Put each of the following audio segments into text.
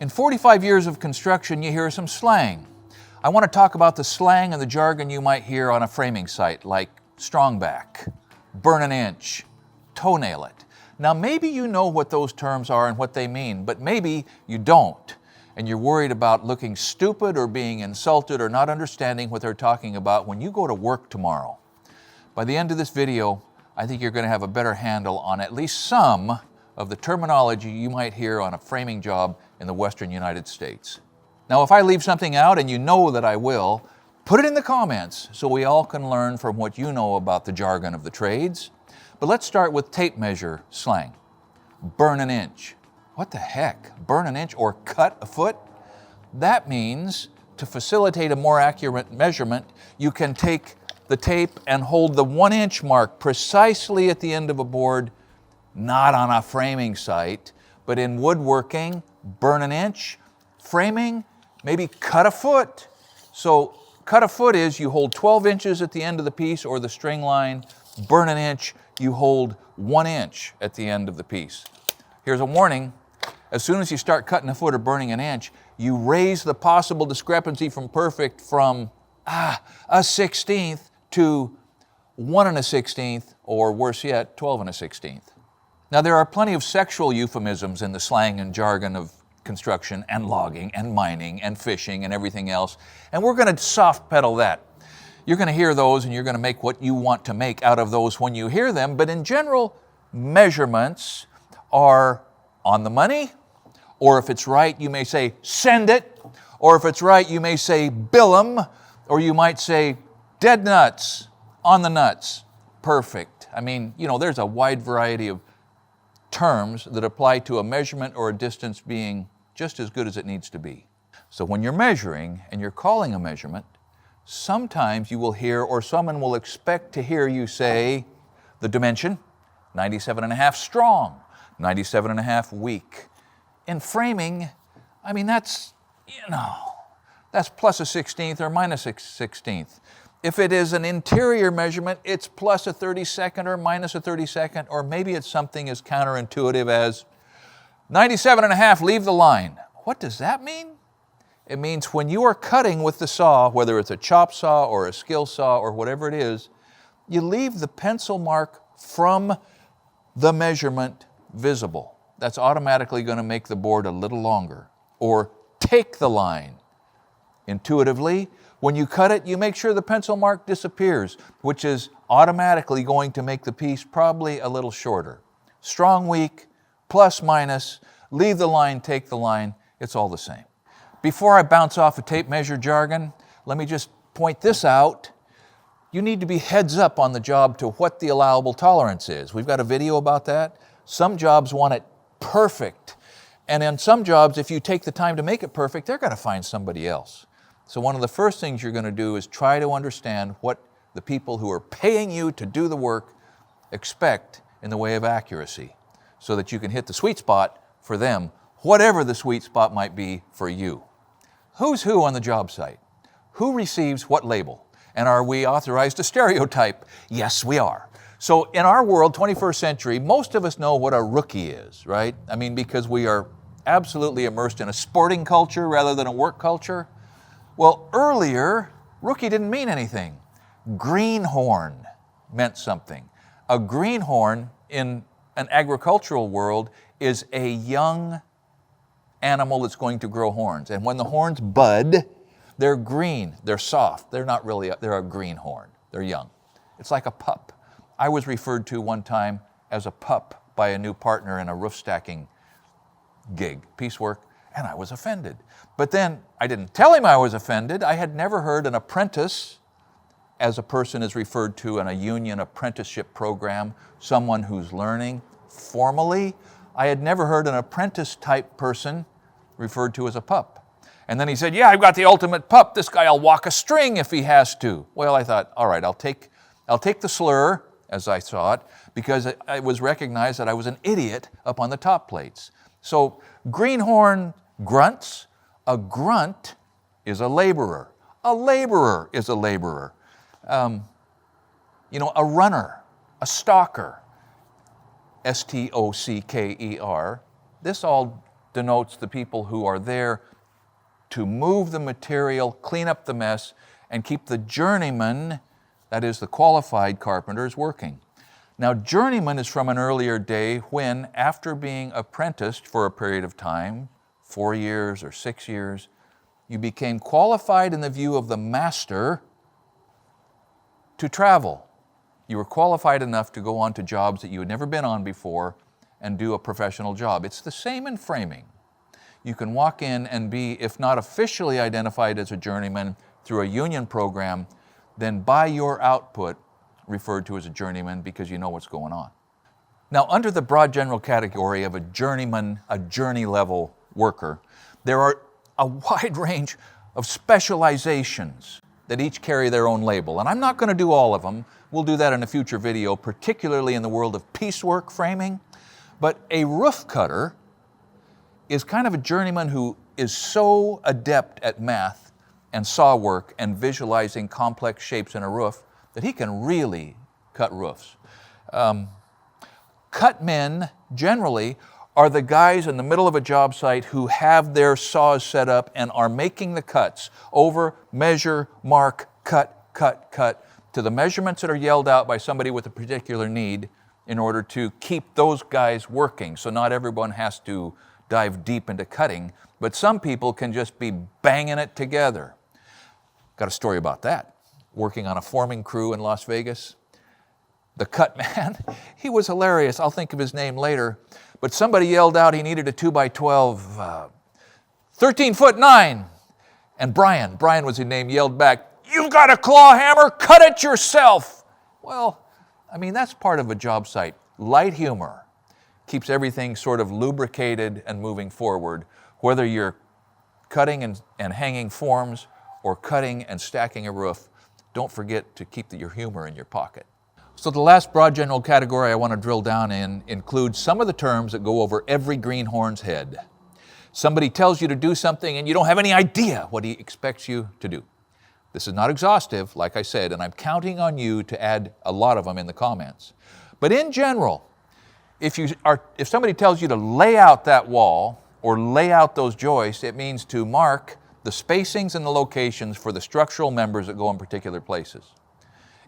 In 45 years of construction, you hear some slang. I want to talk about the slang and the jargon you might hear on a framing site, like strongback, burn an inch, toenail it. Now, maybe you know what those terms are and what they mean, but maybe you don't, and you're worried about looking stupid or being insulted or not understanding what they're talking about when you go to work tomorrow. By the end of this video, I think you're going to have a better handle on at least some of the terminology you might hear on a framing job in the Western United States. Now, if I leave something out, and you know that I will, put it in the comments so we all can learn from what you know about the jargon of the trades. But let's start with tape measure slang. Burn an inch. What the heck? Burn an inch or cut a foot? That means to facilitate a more accurate measurement, you can take the tape and hold the 1 inch mark precisely at the end of a board, not on a framing site, but in woodworking, burn an inch. Framing, maybe cut a foot. So cut a foot is you hold 12 inches at the end of the piece or the string line. Burn an inch, you hold 1 inch at the end of the piece. Here's a warning. As soon as you start cutting a foot or burning an inch, you raise the possible discrepancy from perfect from a 16th to 1 1/16, or worse yet, 12 1/16. Now, there are plenty of sexual euphemisms in the slang and jargon of construction and logging and mining and fishing and everything else, and we're going to soft pedal that. You're going to hear those and you're going to make what you want to make out of those when you hear them, but in general, measurements are on the money, or if it's right, you may say send it, or if it's right, you may say bill 'em, or you might say dead nuts, on the nuts, perfect. I mean, you know, there's a wide variety of terms that apply to a measurement or a distance being just as good as it needs to be. So when you're measuring and you're calling a measurement, sometimes you will hear, or someone will expect to hear you say the dimension, 97.5 strong, 97.5 weak. In framing, I mean, that's plus a 16th or minus a 16th. If it is an interior measurement, it's plus a 32nd or minus a 32nd, or maybe it's something as counterintuitive as 97.5, leave the line. What does that mean? It means when you are cutting with the saw, whether it's a chop saw or a skill saw or whatever it is, you leave the pencil mark from the measurement visible. That's automatically going to make the board a little longer. Or take the line. Intuitively, when you cut it, you make sure the pencil mark disappears, which is automatically going to make the piece probably a little shorter. Strong, weak, plus, minus, leave the line, take the line, it's all the same. Before I bounce off a tape measure jargon, let me just point this out. You need to be heads up on the job to what the allowable tolerance is. We've got a video about that. Some jobs want it perfect. And in some jobs, if you take the time to make it perfect, they're going to find somebody else. So one of the first things you're going to do is try to understand what the people who are paying you to do the work expect in the way of accuracy, so that you can hit the sweet spot for them, whatever the sweet spot might be for you. Who's who on the job site? Who receives what label? And are we authorized to stereotype? Yes, we are. So in our world, 21st century, most of us know what a rookie is, right? I mean, because we are absolutely immersed in a sporting culture rather than a work culture. Well, earlier, rookie didn't mean anything. Greenhorn meant something. A greenhorn in an agricultural world is a young animal that's going to grow horns. And when the horns bud, they're green, they're soft. They're a greenhorn. They're young. It's like a pup. I was referred to one time as a pup by a new partner in a roof stacking gig, piecework, and I was offended. But then I didn't tell him I was offended. I had never heard an apprentice, as a person is referred to in a union apprenticeship program, someone who's learning formally. I had never heard an apprentice type person referred to as a pup. And then he said, yeah, I've got the ultimate pup. This guy will walk a string if he has to. Well, I thought, all right, I'll take the slur, as I saw it, because it was recognized that I was an idiot up on the top plates. So greenhorn grunts. A grunt is a laborer. A laborer is a laborer. A runner, a stalker, S-T-O-C-K-E-R. This all denotes the people who are there to move the material, clean up the mess, and keep the journeyman, that is the qualified carpenters, working. Now, journeyman is from an earlier day when, after being apprenticed for a period of time, 4 years or 6 years, you became qualified in the view of the master to travel. You were qualified enough to go on to jobs that you had never been on before and do a professional job. It's the same in framing. You can walk in and be, if not officially identified as a journeyman through a union program, then by your output referred to as a journeyman because you know what's going on. Now, under the broad general category of a journeyman, a journey level worker, there are a wide range of specializations that each carry their own label. And I'm not going to do all of them. We'll do that in a future video, particularly in the world of piecework framing. But a roof cutter is kind of a journeyman who is so adept at math and saw work and visualizing complex shapes in a roof that he can really cut roofs. Cut men generally are the guys in the middle of a job site who have their saws set up and are making the cuts over, measure, mark, cut, cut, cut, to the measurements that are yelled out by somebody with a particular need in order to keep those guys working. So not everyone has to dive deep into cutting, but some people can just be banging it together. Got a story about that. Working on a forming crew in Las Vegas. The cut man, he was hilarious. I'll think of his name later. But somebody yelled out he needed a 2x12, 13'9". And Brian was his name, yelled back, "You've got a claw hammer, cut it yourself." Well, I mean, that's part of a job site. Light humor keeps everything sort of lubricated and moving forward, whether you're cutting and hanging forms or cutting and stacking a roof. Don't forget to keep your humor in your pocket. So the last broad general category I want to drill down in includes some of the terms that go over every greenhorn's head. Somebody tells you to do something and you don't have any idea what he expects you to do. This is not exhaustive, like I said, and I'm counting on you to add a lot of them in the comments. But in general, if somebody tells you to lay out that wall or lay out those joists, it means to mark the spacings and the locations for the structural members that go in particular places.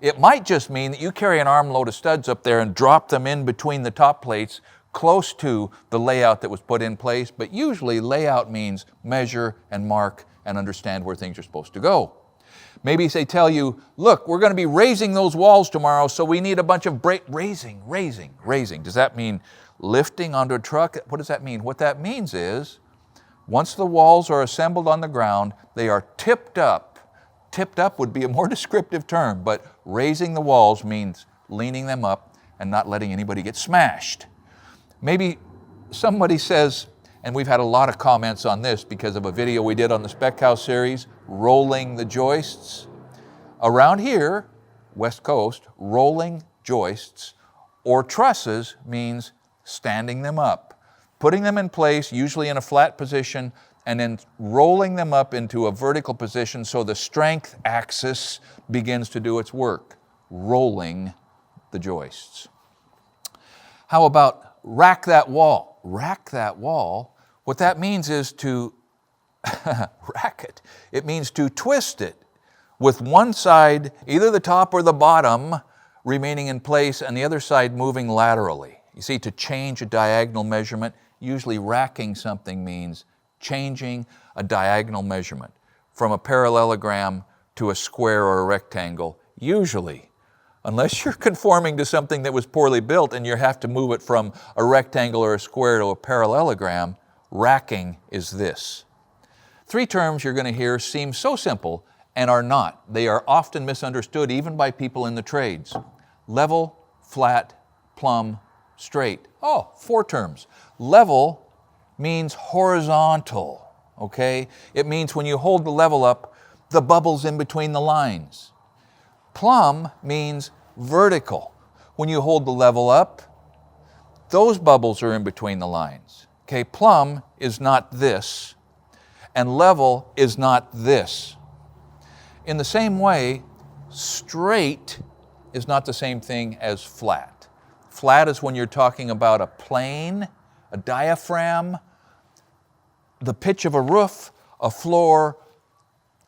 It might just mean that you carry an armload of studs up there and drop them in between the top plates close to the layout that was put in place, but usually layout means measure and mark and understand where things are supposed to go. Maybe they tell you, look, we're going to be raising those walls tomorrow, so we need a bunch of raising. Does that mean lifting onto a truck? What does that mean? What that means is, once the walls are assembled on the ground, they are tipped up. Tipped up would be a more descriptive term, but raising the walls means leaning them up and not letting anybody get smashed. Maybe somebody says, and we've had a lot of comments on this because of a video we did on the Spec House series, rolling the joists. Around here, West Coast, rolling joists or trusses means standing them up, putting them in place, usually in a flat position, and then rolling them up into a vertical position so the strength axis begins to do its work, rolling the joists. How about rack that wall? Rack that wall, what that means is to rack it. It means to twist it with one side, either the top or the bottom, remaining in place and the other side moving laterally. You see, to change a diagonal measurement, usually racking something means changing a diagonal measurement from a parallelogram to a square or a rectangle, usually, unless you're conforming to something that was poorly built and you have to move it from a rectangle or a square to a parallelogram, racking is this. 3 terms you're going to hear seem so simple and are not. They are often misunderstood even by people in the trades. Level, flat, plumb, straight. Oh, 4 terms. Level means horizontal, okay? It means when you hold the level up, the bubble's in between the lines. Plumb means vertical. When you hold the level up, those bubbles are in between the lines. Okay, plumb is not this, and level is not this. In the same way, straight is not the same thing as flat. Flat is when you're talking about a plane, a diaphragm, the pitch of a roof, a floor.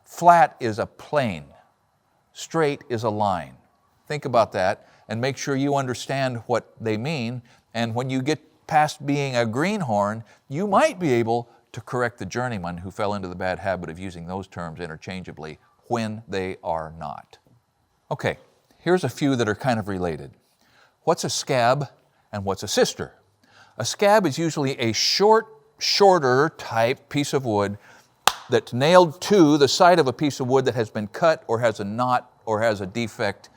Flat is a plane. Straight is a line. Think about that and make sure you understand what they mean. And when you get past being a greenhorn, you might be able to correct the journeyman who fell into the bad habit of using those terms interchangeably when they are not. Okay, here's a few that are kind of related. What's a scab and what's a sister? A scab is usually a shorter type piece of wood that's nailed to the side of a piece of wood that has been cut or has a knot or has a defect,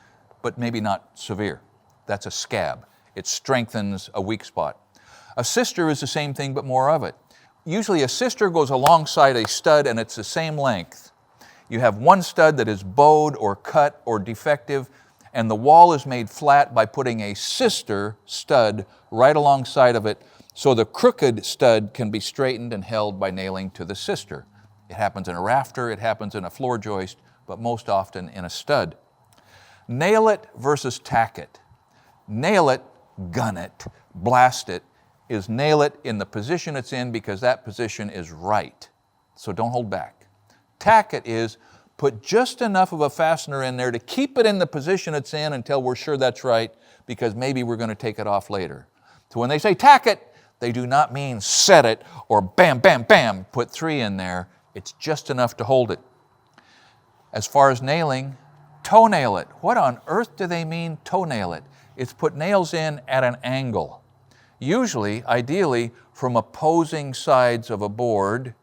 but maybe not severe. That's a scab. It strengthens a weak spot. A sister is the same thing, but more of it. Usually a sister goes alongside a stud and it's the same length. You have one stud that is bowed or cut or defective, and the wall is made flat by putting a sister stud right alongside of it, so the crooked stud can be straightened and held by nailing to the sister. It happens in a rafter, it happens in a floor joist, but most often in a stud. Nail it versus tack it. Nail it, gun it, blast it, is nail it in the position it's in because that position is right. So don't hold back. Tack it is put just enough of a fastener in there to keep it in the position it's in until we're sure that's right, because maybe we're going to take it off later. So when they say tack it, they do not mean set it or bam, bam, bam, put 3 in there. It's just enough to hold it. As far as nailing, toenail it. What on earth do they mean toenail it? It's put nails in at an angle. Usually, ideally, from opposing sides of a board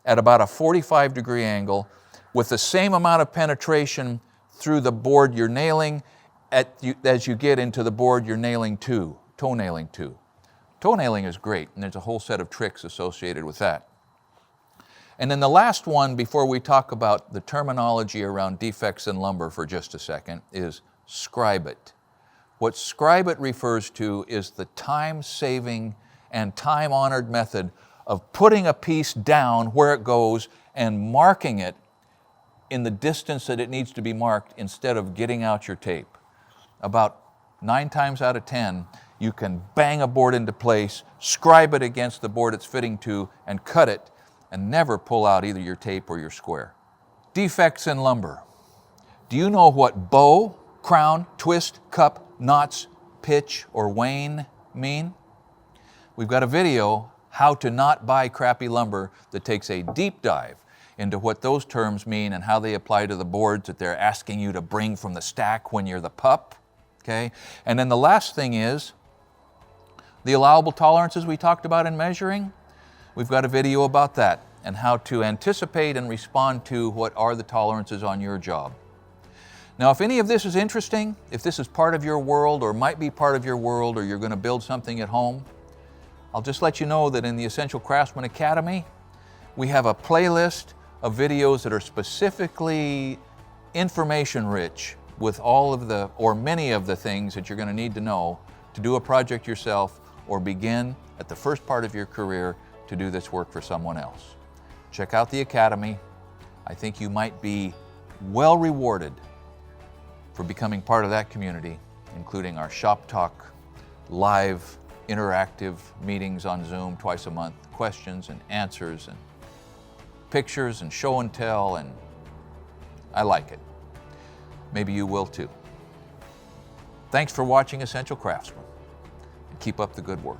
at about a 45-degree angle with the same amount of penetration through the board you're nailing as you get into the board you're nailing to, toenailing to. Toenailing is great, and there's a whole set of tricks associated with that. And then the last one, before we talk about the terminology around defects in lumber for just a second, is scribe it. What scribe it refers to is the time-saving and time-honored method of putting a piece down where it goes and marking it in the distance that it needs to be marked instead of getting out your tape. About 9 times out of 10, you can bang a board into place, scribe it against the board it's fitting to, and cut it, and never pull out either your tape or your square. Defects in lumber. Do you know what bow, crown, twist, cup, knots, pitch, or wane mean? We've got a video, how to not buy crappy lumber, that takes a deep dive into what those terms mean and how they apply to the boards that they're asking you to bring from the stack when you're the pup. Okay? And then the last thing is the allowable tolerances we talked about in measuring. We've got a video about that and how to anticipate and respond to what are the tolerances on your job. Now, if any of this is interesting, if this is part of your world or might be part of your world, or you're going to build something at home, I'll just let you know that in the Essential Craftsman Academy, we have a playlist of videos that are specifically information-rich with all of the, or many of the things that you're going to need to know to do a project yourself or begin at the first part of your career to do this work for someone else. Check out the Academy. I think you might be well rewarded for becoming part of that community, including our Shop Talk, live interactive meetings on Zoom twice a month, questions and answers and pictures and show and tell, and I like it. Maybe you will too. Thanks for watching Essential Craftsman, and keep up the good work.